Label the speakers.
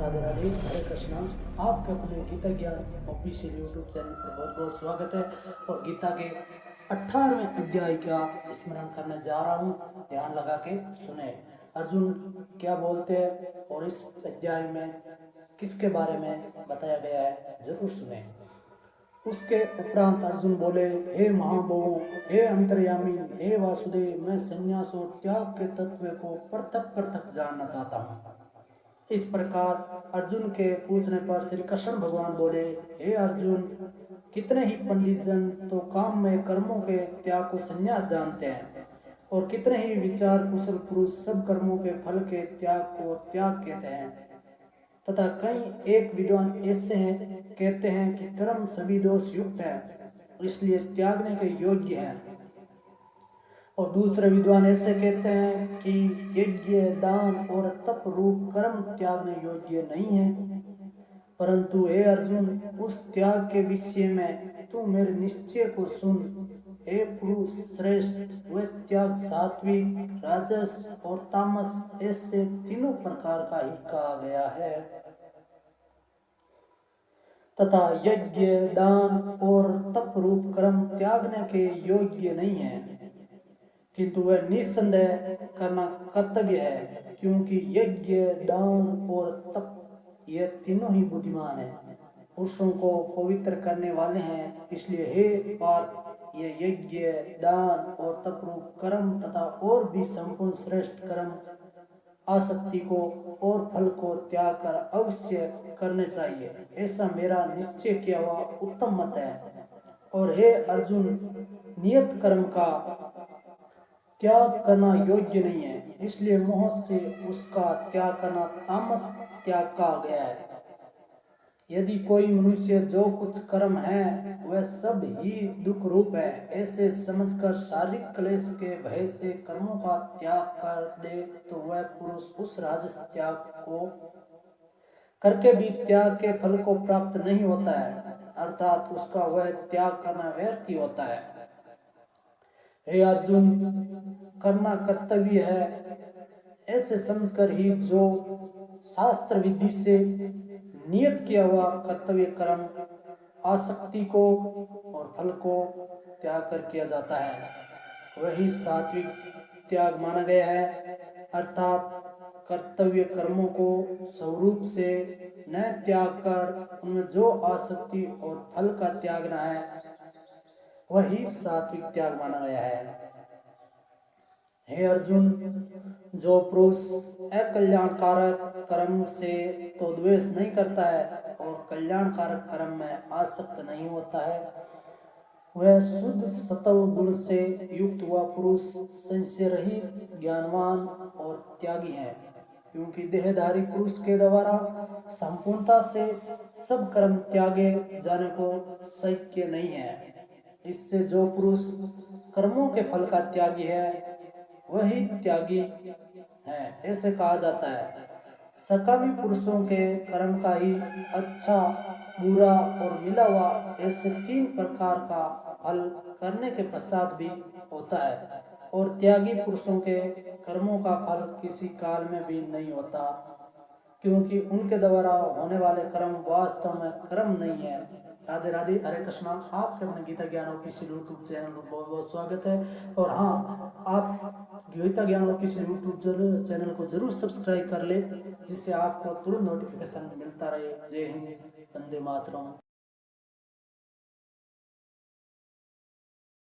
Speaker 1: राधे राधे, हरे कृष्णा। आपके अपने गीता ज्ञान ऑफिशियल यूट्यूब चैनल पर बहुत बहुत स्वागत है। और गीता के 18वें अध्याय का स्मरण करने जा रहा हूँ। ध्यान लगा के सुने अर्जुन क्या बोलते हैं और इस अध्याय में किसके बारे में बताया गया है, जरूर सुने। उसके उपरांत अर्जुन बोले, हे महाबोओ, हे अंतर्यामी, हे वासुदेव, मैं संन्यास और त्याग के तत्व को पृथक पृथक जानना चाहता हूँ। इस प्रकार अर्जुन के पूछने पर श्री कृष्ण भगवान बोले, हे अर्जुन, कितने ही पंडित जन तो काम में कर्मों के त्याग को संन्यास जानते हैं और कितने ही विचार कुशल पुरुष सब कर्मों के फल के त्याग को त्याग कहते हैं, तथा कई एक विद्वान ऐसे हैं कहते हैं कि कर्म सभी दोष युक्त है, इसलिए त्यागने के योग्य है। और दूसरे विद्वान ऐसे कहते हैं कि यज्ञ, दान और तप रूप कर्म त्यागने योग्य नहीं है। परंतु हे अर्जुन, उस त्याग के विषय में तू मेरे निश्चय को सुन। हे पुरुष श्रेष्ठ, वह त्याग सात्विक, राजस और तामस ऐसे तीनों प्रकार का ही कहा गया है, तथा यज्ञ, दान और तप रूप कर्म त्यागने के योग्य नहीं है, किंतु वह निस्संदेह करना कर्तव्य है, क्योंकि यज्ञ, दान और तप ये तीनों ही बुद्धिमान हैं, पुरुषों को पवित्र करने वाले हैं। इसलिए हे पार्थ, ये यज्ञ, दान और तप रूप कर्म तथा और भी संपूर्ण श्रेष्ठ कर्म आसक्ति को और फल को त्याग कर अवश्य करने चाहिए, ऐसा मेरा निश्चय किया हुआ उत्तम मत है। और हे अर्जुन, नियत कर्म का त्याग करना योग्य नहीं है, इसलिए मोह से उसका त्याग करना तामस त्याग कहा गया है। यदि कोई मनुष्य जो कुछ कर्म है वह सब ही दुख रूप है, ऐसे समझकर शारीरिक क्लेश के भय से कर्मों का त्याग कर दे तो वह पुरुष उस राजस त्याग को करके भी त्याग के फल को प्राप्त नहीं होता है, अर्थात उसका वह त्याग करना व्यर्थ ही होता है। हे अर्जुन, करना कर्तव्य है ऐसे समझकर ही जो शास्त्र विधि से नियत किया हुआ कर्तव्य कर्म आसक्ति को और फल को त्याग कर किया जाता है, वही सात्विक त्याग माना गया है। अर्थात कर्तव्य कर्मों को स्वरूप से न त्याग कर उनमें जो आसक्ति और फल का त्यागना है वही सात्विक त्याग माना गया है। हे अर्जुन, जो पुरुष अकल्याणकारक कर्म से तो द्वेष नहीं करता है और कल्याणकारक कर्म में आसक्त नहीं होता है, वह शुद्ध सत्व गुण से युक्त हुआ पुरुष संशय रहित, ज्ञानवान और त्यागी है, क्योंकि देहधारी पुरुष के द्वारा संपूर्णता से सब कर्म त्यागे जाने को शक्य नहीं है। इससे जो पुरुष कर्मों के फल का त्यागी है वही त्यागी है, ऐसे कहा जाता है। सकामी पुरुषों के कर्म का ही अच्छा, बुरा और मिला हुआ ऐसे तीन प्रकार का फल करने के पश्चात भी होता है, और त्यागी पुरुषों के कर्मों का फल किसी काल में भी नहीं होता, क्योंकि उनके द्वारा होने वाले कर्म वास्तव में कर्म नहीं है। राधे राधे, हरे कृष्णा। आपके अपने गीता ज्ञान ऑफिशियल यूट्यूब चैनल पर बहुत बहुत स्वागत है। और हाँ, आप गीता ज्ञान ऑफिशियल यूट्यूब चैनल को जरूर सब्सक्राइब कर ले, जिससे आपको तुरंत नोटिफिकेशन मिलता रहे। जय हिंद, वंदे मातरम।